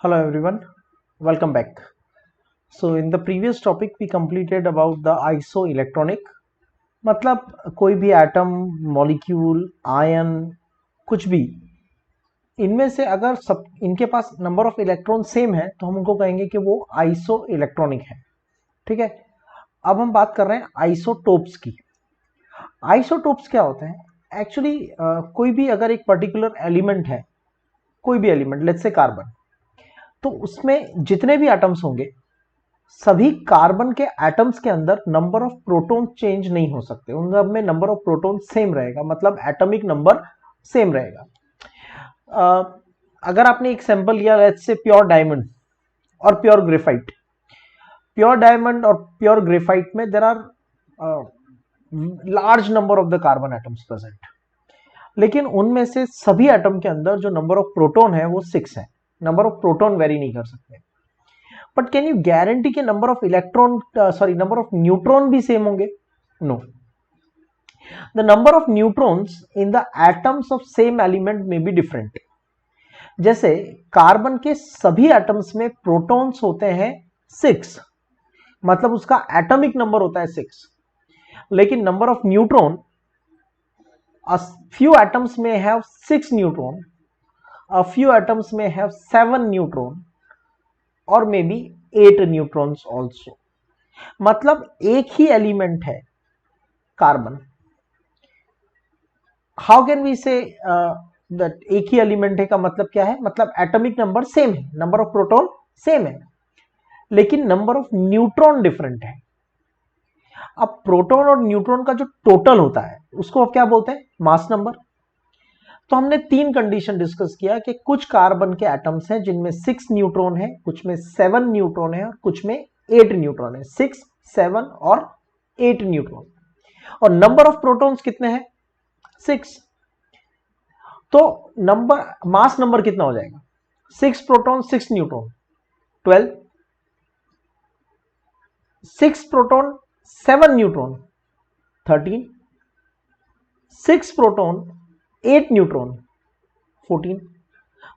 Hello everyone, welcome back. So in the previous topic we completed about the isoelectronic मतलब कोई भी atom molecule ion कुछ भी इनमें से अगर सब इनके पास नंबर ऑफ इलेक्ट्रॉन सेम है तो हम उनको कहेंगे कि वो आइसो इलेक्ट्रॉनिक है। ठीक है, अब हम बात कर रहे हैं आइसोटोप्स की। आइसोटोप्स क्या होते हैं एक्चुअली? कोई भी अगर एक पर्टिकुलर एलिमेंट है, कोई भी एलिमेंट लेट्स से कार्बन, तो उसमें जितने भी एटम्स होंगे सभी कार्बन के एटम्स के अंदर नंबर ऑफ प्रोटॉन चेंज नहीं हो सकते, उन सब में नंबर ऑफ प्रोटॉन सेम रहेगा, मतलब एटॉमिक नंबर सेम रहेगा। अगर आपने एक सैंपल लिया लेट्स से प्योर डायमंड और प्योर ग्रेफाइट, प्योर डायमंड और प्योर ग्रेफाइट में there are large number of the carbon atoms present, लेकिन उनमें से सभी एटम के अंदर जो नंबर ऑफ प्रोटॉन है वो 6 है। नंबर ऑफ प्रोटॉन वेरी नहीं कर सकते, बट कैन यू गारंटी के number of electron number of neutron भी सेम होंगे? No, the number of neutrons in the atoms of same element में बी डिफरेंट। जैसे कार्बन के सभी एटम्स में प्रोटॉन्स होते हैं 6, मतलब उसका एटॉमिक नंबर होता है 6, लेकिन number of neutron, a few atoms may have 6 neutron, a few atoms may have 7 neutron or maybe 8 neutrons also। मतलब एक ही एलिमेंट है carbon, how can we say that एक ही एलिमेंट है का मतलब क्या है? मतलब एटॉमिक नंबर सेम है, नंबर ऑफ प्रोटॉन सेम है, लेकिन नंबर ऑफ न्यूट्रॉन डिफरेंट है। अब प्रोटॉन और न्यूट्रॉन का जो टोटल होता है उसको अब क्या बोलते हैं? Mass number. तो हमने 3 कंडीशन डिस्कस किया कि कुछ कार्बन के एटम्स हैं जिनमें 6 न्यूट्रॉन है, कुछ में 7 न्यूट्रॉन है और कुछ में 8 न्यूट्रॉन है। 6, 7 और 8 न्यूट्रॉन। और नंबर ऑफ प्रोटॉन्स कितने हैं? 6। तो नंबर मास नंबर कितना हो जाएगा? 6 proton 6 neutron 12, 6 proton 7 neutron 13, 6 proton 8 neutron 14।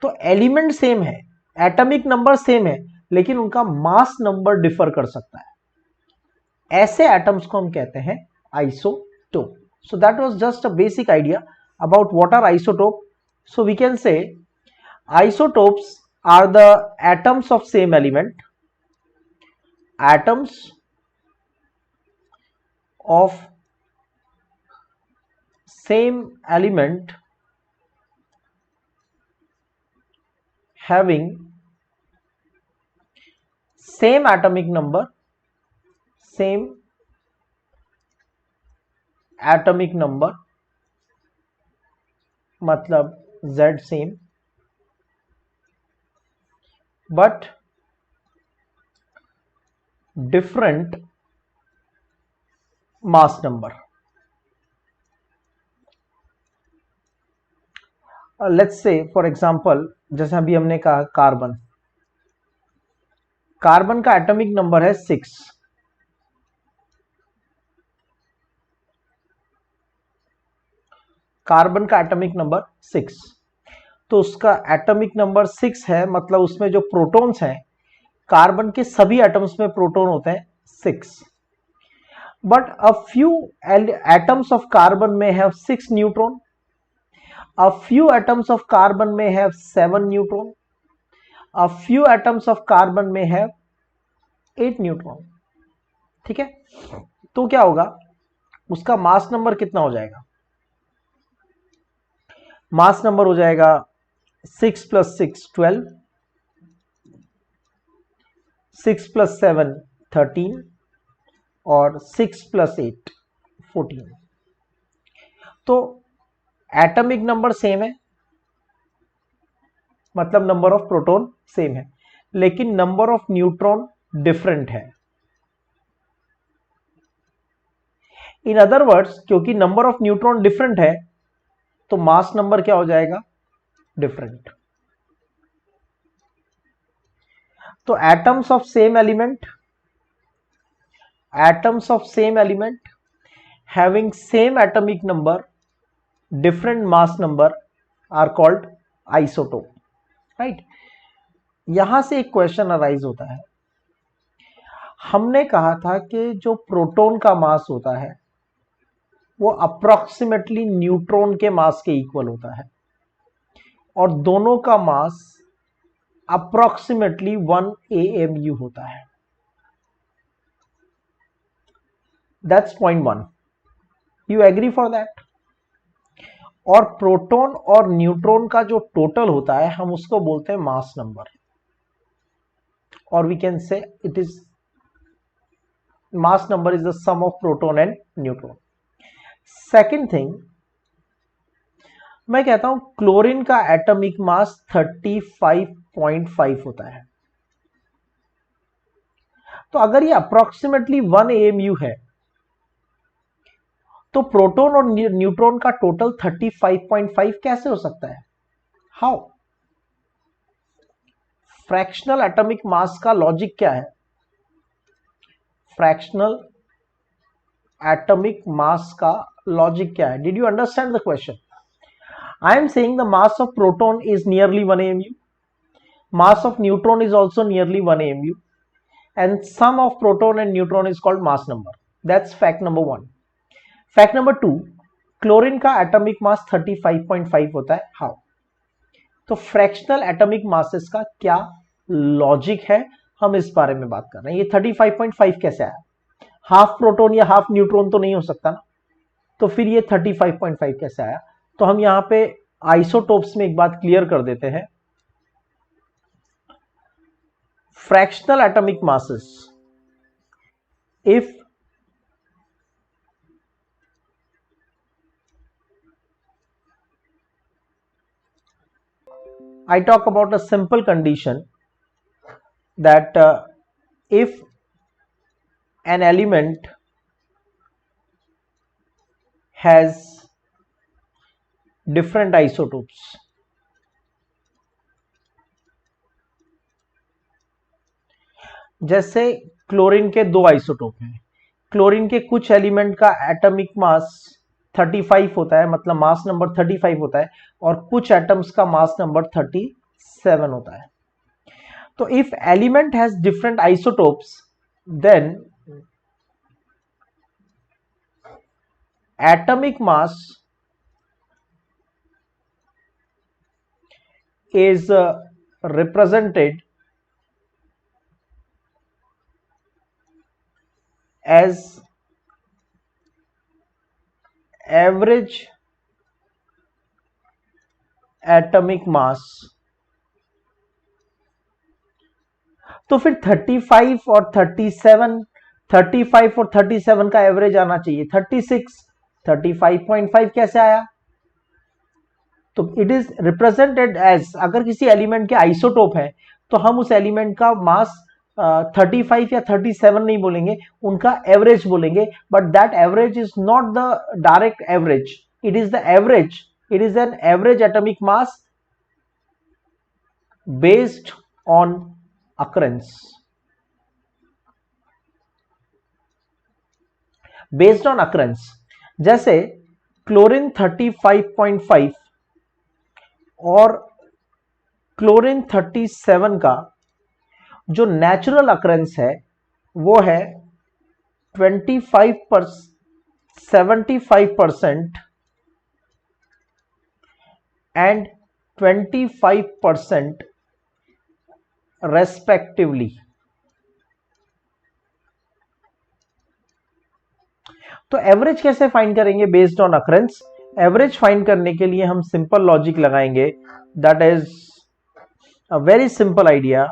तो एलिमेंट सेम है, एटॉमिक नंबर सेम है, लेकिन उनका मास नंबर डिफर कर सकता है। ऐसे एटम्स को हम कहते हैं isotope. So that was just a basic idea about what are isotope. So we can say isotopes are the atoms of same element, atoms of same element having same atomic number, same atomic number मतलब Z same, but different mass number। Let's say for example, जैसे अभी हमने कहा carbon, carbon का atomic number है 6, carbon का atomic number 6, तो उसका एटॉमिक नंबर 6 है, मतलब उसमें जो प्रोटॉन्स हैं, कार्बन के सभी एटम्स में प्रोटॉन होते हैं 6, but a few atoms of carbon में have 6 neutron, a few atoms of carbon may have 7 neutron, a few atoms of carbon may have 8 neutron। ठीक है, तो क्या होगा? उसका मास नंबर कितना हो जाएगा? मास नंबर हो जाएगा 6 + 6 12, 6 + 7 13 और 6 + 8 14। तो एटॉमिक नंबर सेम है, मतलब नंबर ऑफ प्रोटॉन सेम है, लेकिन नंबर ऑफ न्यूट्रॉन डिफरेंट है। इन अदर वर्ड्स, क्योंकि नंबर ऑफ न्यूट्रॉन डिफरेंट है तो मास नंबर क्या हो जाएगा? डिफरेंट। तो atoms of same element, atoms of same element having same atomic number, different mass number are called isotope, right? यहां से एक क्वेश्चन अराइज होता है। हमने कहा था कि जो प्रोटॉन का मास होता है वो अप्रोक्सीमेटली न्यूट्रॉन के मास के इक्वल होता है और दोनों का मास अप्रोक्सीमेटली 1 AMU होता है। That's point 1। You agree for that? और प्रोटॉन और न्यूट्रॉन का जो टोटल होता है हम उसको बोलते हैं मास नंबर, और we can say it is mass number is the sum of proton and neutron. Second thing, मैं कहता हूं क्लोरीन का एटॉमिक मास 35.5 होता है। तो अगर ये अप्रोक्सीमेटली 1 AMU है तो प्रोटॉन और न्यूट्रॉन का टोटल 35.5 कैसे हो सकता है? हाउ? फ्रैक्शनल एटॉमिक मास का लॉजिक क्या है? फ्रैक्शनल एटॉमिक मास का लॉजिक क्या है? Did you understand the question? I am saying the mass of proton is nearly 1 AMU. Mass of neutron is also nearly 1 AMU. And sum of proton and neutron is called mass number. That's fact number 1. Fact number 2, chlorine का atomic mass 35.5 होता है. How? तो fractional atomic masses का क्या logic है, हम इस बारे में बात कर रहे हैं. ये 35.5 कैसे आया? हाफ प्रोटोन या हाफ न्यूट्रॉन तो नहीं हो सकता ना, तो फिर ये 35.5 कैसे आया? तो हम यहां पे आइसोटोप्स में एक बात क्लियर कर देते हैं. Fractional atomic masses, if I talk about a simple condition that if an element has different isotopes, जैसे क्लोरीन के 2 आइसोटोप हैं. क्लोरीन के कुछ एलिमेंट का एटॉमिक मास 35 होता है, मतलब मास नंबर 35 होता है, और कुछ एटम्स का मास नंबर 37 होता है. तो if element has different isotopes then atomic mass is represented as average atomic mass. तो फिर 35 और 37, 35 और 37 का एवरेज आना चाहिए 36. 35.5 कैसे आया? तो इट इज रिप्रेजेंटेड एज, अगर किसी एलिमेंट के आइसोटोप है तो हम उस एलिमेंट का मास 35 या 37 नहीं बोलेंगे, उनका एवरेज बोलेंगे. But that average is not the direct average, it is the average, it is an average atomic mass based on occurrence. Based on occurrence. जैसे क्लोरीन 35.5 और क्लोरीन 37 का जो नेचुरल अकरेंस है वो है 75% एंड 25% रेस्पेक्टिवली. तो average कैसे find करेंगे based on occurrence? Average find करने के लिए हम सिंपल लॉजिक लगाएंगे, that is a very simple idea.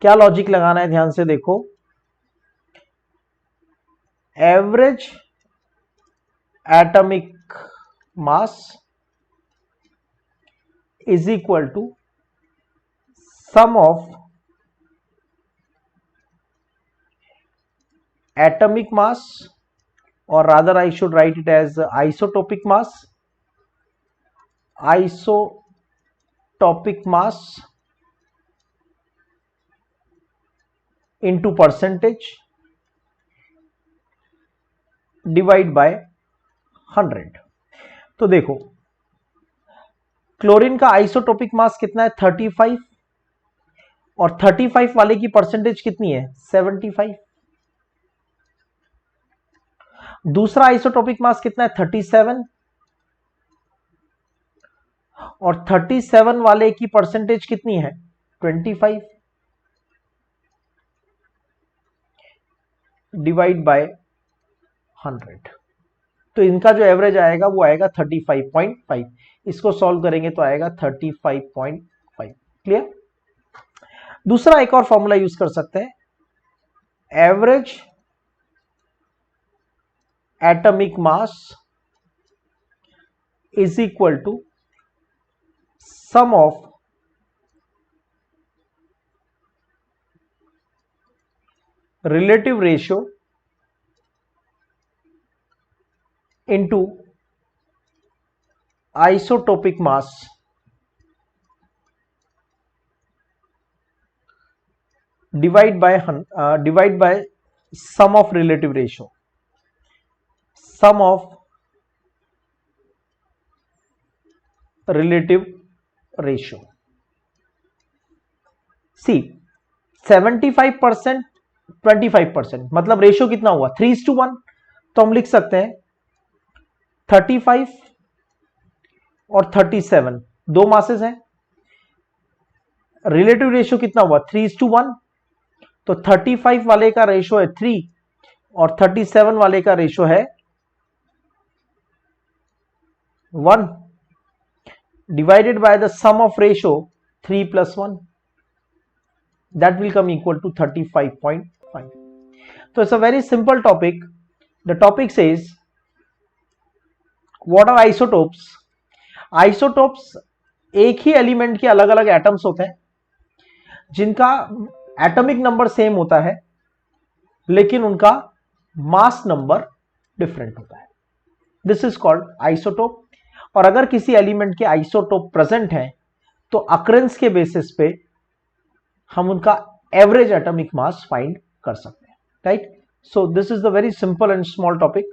क्या लॉजिक लगाना है, ध्यान से देखो. Average atomic mass is equal to sum of atomic mass, or rather I should write it as isotopic mass, isotopic mass into percentage divide by 100. तो देखो chlorine का isotopic mass कितना है 35, और 35 वाले की परसेंटेज कितनी है? 75। दूसरा आइसोटोपिक मास कितना है? 37, और 37 वाले की परसेंटेज कितनी है? 25 डिवाइड बाय 100। तो इनका जो एवरेज आएगा वो आएगा 35.5। इसको सॉल्व करेंगे तो आएगा 35.5। क्लियर? दूसरा एक और फॉर्मूला यूज कर सकते हैं, average atomic mass is equal to sum of relative ratio into isotopic mass divide by sum of relative ratio, sum of relative ratio। सी 75% 25%, मतलब रेशियो कितना हुआ? 3:1। तो हम लिख सकते हैं 35 और 37 दो मासेस हैं, रिलेटिव रेशियो कितना हुआ? 3:1। तो 35 वाले का रेशियो है 3 और 37 वाले का रेशियो है 1 divided by the sum of ratio 3 + 1, that will come equal to 35.5। So it's a very simple topic. The topic says what are isotopes? Isotopes एक ही एलिमेंट के अलग अलग एटम्स होते हैं जिनका एटॉमिक नंबर सेम होता है लेकिन उनका मास नंबर डिफरेंट होता है। This is called isotope. और अगर किसी एलिमेंट के आइसोटोप प्रेजेंट है तो अकरेंस के बेसिस पे हम उनका एवरेज एटॉमिक मास फाइंड कर सकते हैं, right? So this is the very simple and small topic.